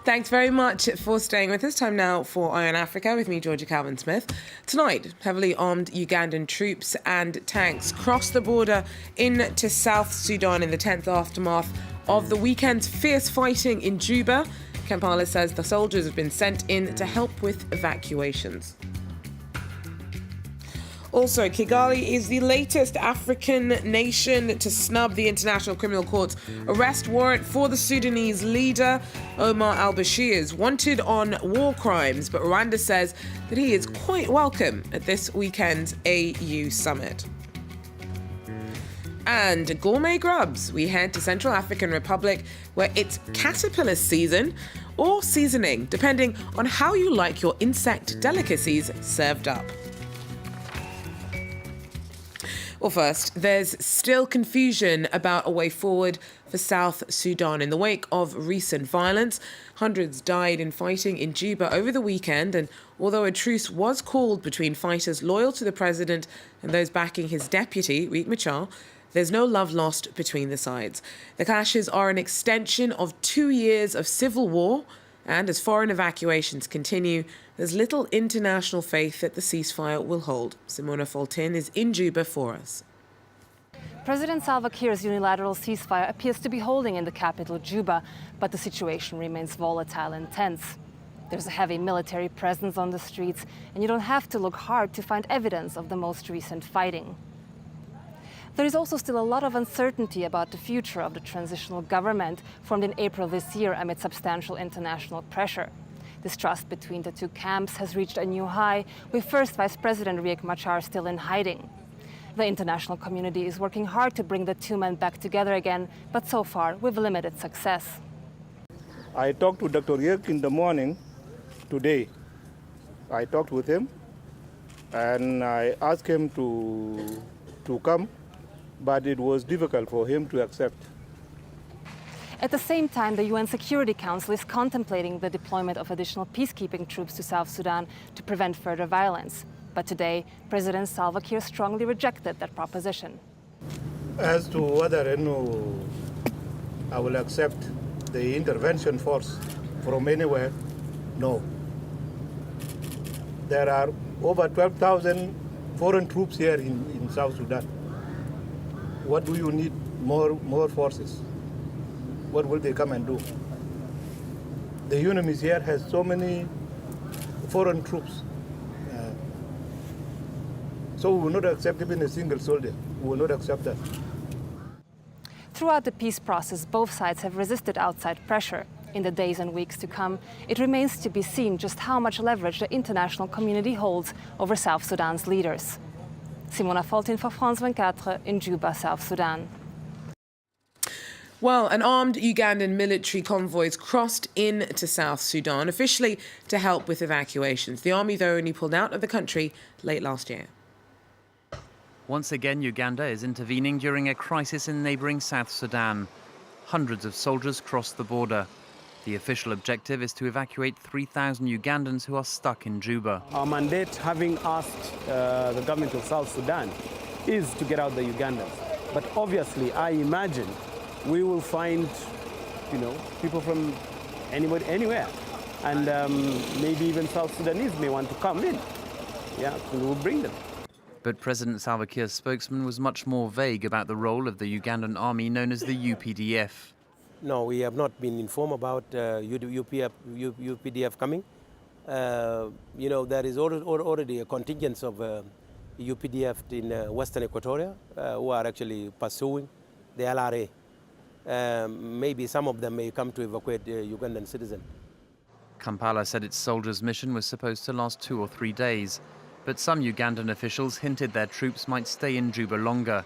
Thanks very much for staying with us. Time now for Eye on Africa with me, Georgia Calvin-Smith. Tonight, heavily armed Ugandan troops and tanks cross the border into South Sudan in the 10th aftermath of the weekend's fierce fighting in Juba. Kampala says the soldiers have been sent in to help with evacuations. Also, Kigali is the latest African nation to snub the International Criminal Court's arrest warrant for the Sudanese leader. Omar al-Bashir is wanted on war crimes, but Rwanda says that he is quite welcome at this weekend's AU summit. And gourmet grubs, we head to Central African Republic, where it's caterpillar season or seasoning, depending on how you like your insect delicacies served up. Well, first, there's still confusion about a way forward for South Sudan in the wake of recent violence. Hundreds died in fighting in Juba over the weekend, and although a truce was called between fighters loyal to the president and those backing his deputy, Riek Machar, there's no love lost between the sides. The clashes are an extension of 2 years of civil war, and as foreign evacuations continue, there's little international faith that the ceasefire will hold. Simona Foltin is in Juba for us. President Salva Kiir's unilateral ceasefire appears to be holding in the capital, Juba, but the situation remains volatile and tense. There's a heavy military presence on the streets, and you don't have to look hard to find evidence of the most recent fighting. There is also still a lot of uncertainty about the future of the transitional government formed in April this year amid substantial international pressure. Distrust between the two camps has reached a new high, with First Vice President Riek Machar still in hiding. The international community is working hard to bring the two men back together again, but so far with limited success. I talked to Dr. Riek in the morning today. I talked with him and I asked him to come, but it was difficult for him to accept. At the same time, the UN Security Council is contemplating the deployment of additional peacekeeping troops to South Sudan to prevent further violence. But today, President Salva Kiir strongly rejected that proposition. As to whether I will accept the intervention force from anywhere, no. There are over 12,000 foreign troops here in South Sudan. What do you need more forces? What will they come and do? The UNMIS here has so many foreign troops. So we will not accept even a single soldier. We will not accept that. Throughout the peace process, both sides have resisted outside pressure. In the days and weeks to come, it remains to be seen just how much leverage the international community holds over South Sudan's leaders. Simona Foltin for France 24 in Juba, South Sudan. Well, an armed Ugandan military convoy crossed into South Sudan, officially to help with evacuations. The army, though, only pulled out of the country late last year. Once again, Uganda is intervening during a crisis in neighbouring South Sudan. Hundreds of soldiers crossed the border. The official objective is to evacuate 3,000 Ugandans who are stuck in Juba. Our mandate, having asked the government of South Sudan, is to get out the Ugandans. But obviously, I imagine we will find, people from anywhere. And maybe even South Sudanese may want to come in. Yeah, we will bring them. But President Salva Kiir's spokesman was much more vague about the role of the Ugandan army known as the UPDF. No, we have not been informed about UPDF coming. There is already a contingent of UPDF in Western Equatoria who are actually pursuing the LRA. Maybe some of them may come to evacuate Ugandan citizens. Kampala said its soldiers' mission was supposed to last 2 or 3 days, but some Ugandan officials hinted their troops might stay in Juba longer.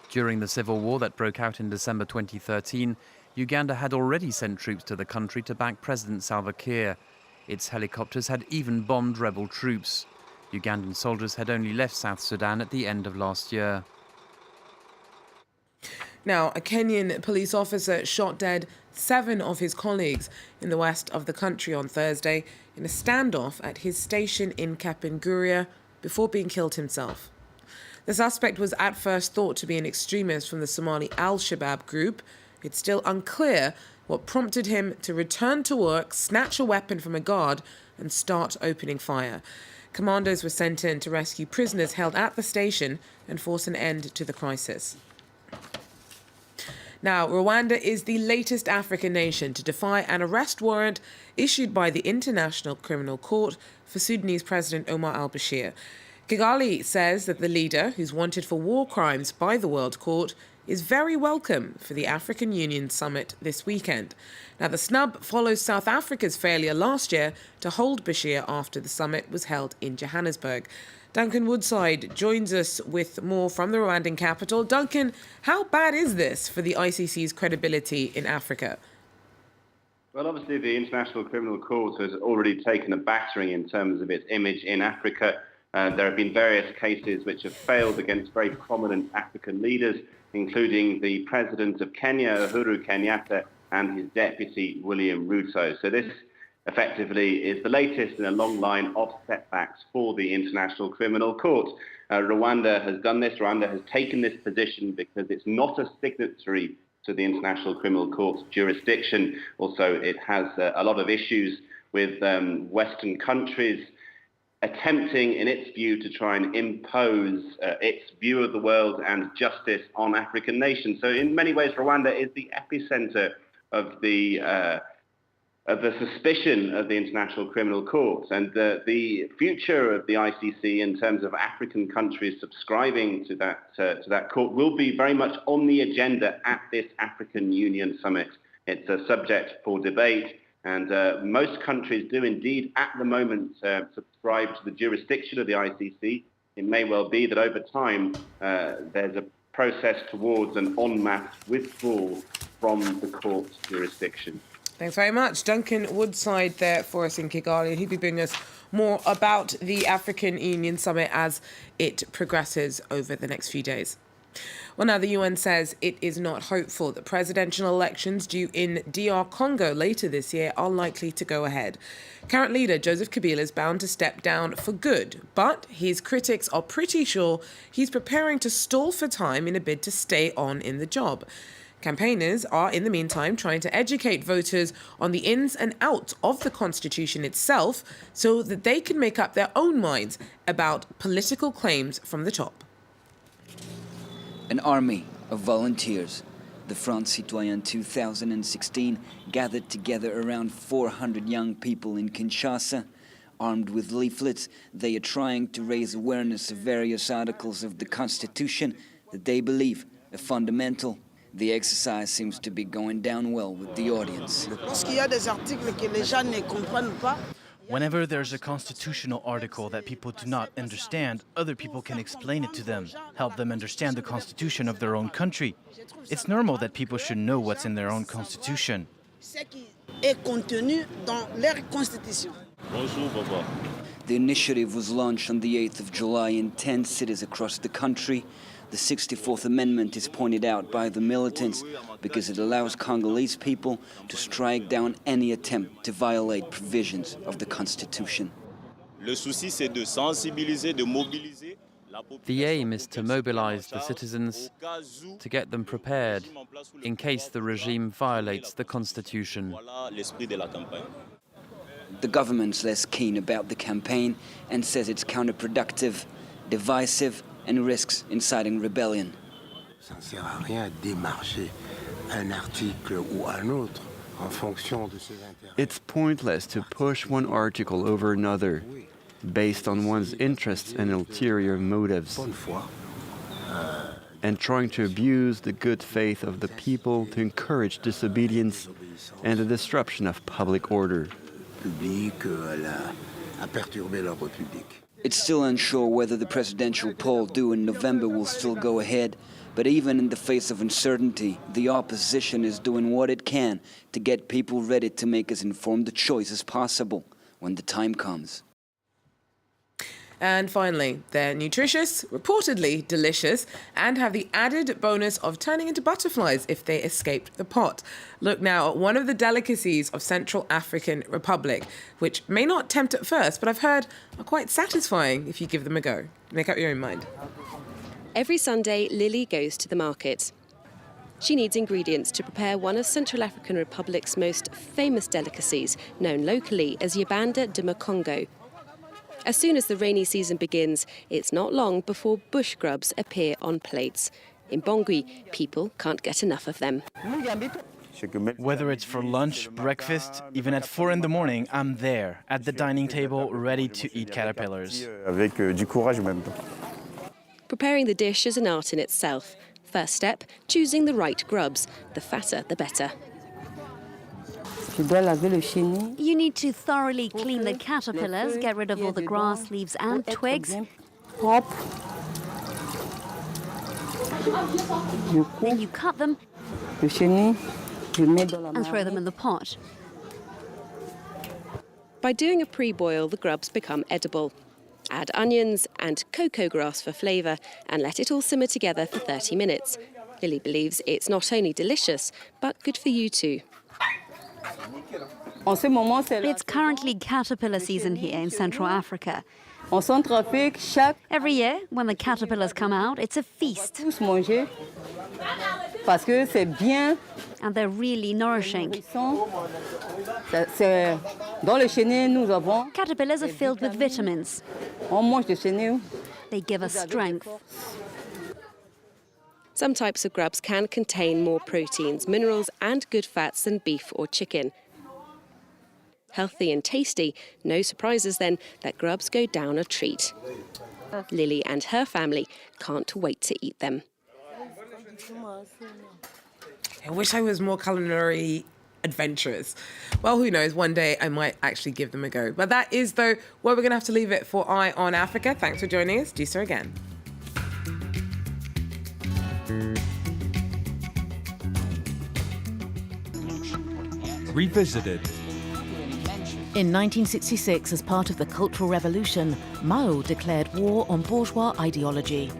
During the civil war that broke out in December 2013, Uganda had already sent troops to the country to back President Salva Kiir. Its helicopters had even bombed rebel troops. Ugandan soldiers had only left South Sudan at the end of last year. Now, a Kenyan police officer shot dead 7 of his colleagues in the west of the country on Thursday in a standoff at his station in Kapenguria before being killed himself. The suspect was at first thought to be an extremist from the Somali al-Shabaab group. It's still unclear what prompted him to return to work, snatch a weapon from a guard and start opening fire. Commandos were sent in to rescue prisoners held at the station and force an end to the crisis. Now, Rwanda is the latest African nation to defy an arrest warrant issued by the International Criminal Court for Sudanese President Omar al-Bashir. Kigali says that the leader, who's wanted for war crimes by the World Court, is very welcome for the African Union summit this weekend. Now, the snub follows South Africa's failure last year to hold Bashir after the summit was held in Johannesburg. Duncan Woodside joins us with more from the Rwandan capital. Duncan, how bad is this for the ICC's credibility in Africa? Well, obviously, the International Criminal Court has already taken a battering in terms of its image in Africa. There have been various cases which have failed against very prominent African leaders, including the President of Kenya, Uhuru Kenyatta, and his deputy, William Ruto. So this effectively is the latest in a long line of setbacks for the International Criminal Court. Rwanda has done this. Rwanda has taken this position because it's not a signatory to the International Criminal Court's jurisdiction. Also, it has a lot of issues with Western countries attempting, in its view, to try and impose its view of the world and justice on African nations. So in many ways, Rwanda is the epicenter of the suspicion of the International Criminal Court. And the future of the ICC in terms of African countries subscribing to that court will be very much on the agenda at this African Union summit. It's a subject for debate. And most countries do indeed, at the moment, subscribe to the jurisdiction of the ICC. It may well be that over time, there's a process towards an en masse withdrawal from the court's jurisdiction. Thanks very much. Duncan Woodside there for us in Kigali. He'll be bringing us more about the African Union Summit as it progresses over the next few days. Well, now the UN says it is not hopeful that presidential elections due in DR Congo later this year are likely to go ahead. Current leader Joseph Kabila is bound to step down for good, but his critics are pretty sure he's preparing to stall for time in a bid to stay on in the job. Campaigners are, in the meantime, trying to educate voters on the ins and outs of the Constitution itself so that they can make up their own minds about political claims from the top. An army of volunteers, the Front Citoyen 2016, gathered together around 400 young people in Kinshasa. Armed with leaflets, they are trying to raise awareness of various articles of the Constitution that they believe are fundamental. The exercise seems to be going down well with the audience. Whenever there's a constitutional article that people do not understand, other people can explain it to them, help them understand the constitution of their own country. It's normal that people should know what's in their own constitution. The initiative was launched on the 8th of July in 10 cities across the country. The 64th Amendment is pointed out by the militants because it allows Congolese people to strike down any attempt to violate provisions of the Constitution. The aim is to mobilize the citizens to get them prepared in case the regime violates the Constitution. The government's less keen about the campaign and says it's counterproductive, divisive, and risks inciting rebellion. It's pointless to push one article over another based on one's interests and ulterior motives, and trying to abuse the good faith of the people to encourage disobedience and the disruption of public order. It's still unsure whether the presidential poll due in November will still go ahead, but even in the face of uncertainty, the opposition is doing what it can to get people ready to make as informed a choice as possible when the time comes. And finally, they're nutritious, reportedly delicious, and have the added bonus of turning into butterflies if they escaped the pot. Look now at one of the delicacies of Central African Republic, which may not tempt at first, but I've heard are quite satisfying if you give them a go. Make up your own mind. Every Sunday, Lily goes to the market. She needs ingredients to prepare one of Central African Republic's most famous delicacies, known locally as yabanda de Mokongo. As soon as the rainy season begins, it's not long before bush grubs appear on plates. In Bangui, people can't get enough of them. Whether it's for lunch, breakfast, even at 4 in the morning, I'm there, at the dining table, ready to eat caterpillars. Preparing the dish is an art in itself. First step, choosing the right grubs. The fatter, the better. You need to thoroughly clean the caterpillars, get rid of all the grass, leaves and twigs. Then you cut them and throw them in the pot. By doing a pre-boil, the grubs become edible. Add onions and cocoa grass for flavour and let it all simmer together for 30 minutes. Lily believes it's not only delicious, but good for you too. It's currently caterpillar season here in Central Africa. Every year, when the caterpillars come out, it's a feast. And they're really nourishing. Caterpillars are filled with vitamins. They give us strength. Some types of grubs can contain more proteins, minerals and good fats than beef or chicken. Healthy and tasty, no surprises then that grubs go down a treat. Lily and her family can't wait to eat them. I wish I was more culinary adventurous. Well, who knows, one day I might actually give them a go. But that is, though, where we're going to have to leave it for Eye on Africa. Thanks for joining us. Do so again. Revisited. In 1966, as part of the Cultural Revolution, Mao declared war on bourgeois ideology.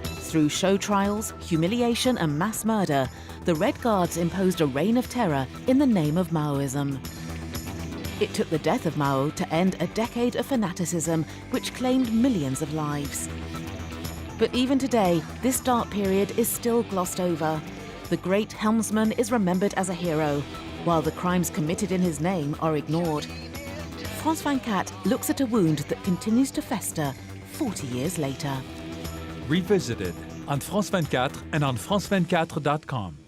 Through show trials, humiliation and mass murder, the Red Guards imposed a reign of terror in the name of Maoism. It took the death of Mao to end a decade of fanaticism which claimed millions of lives. But even today, this dark period is still glossed over. The great helmsman is remembered as a hero, while the crimes committed in his name are ignored. France 24 looks at a wound that continues to fester 40 years later. Revisited on France 24 and on France24.com.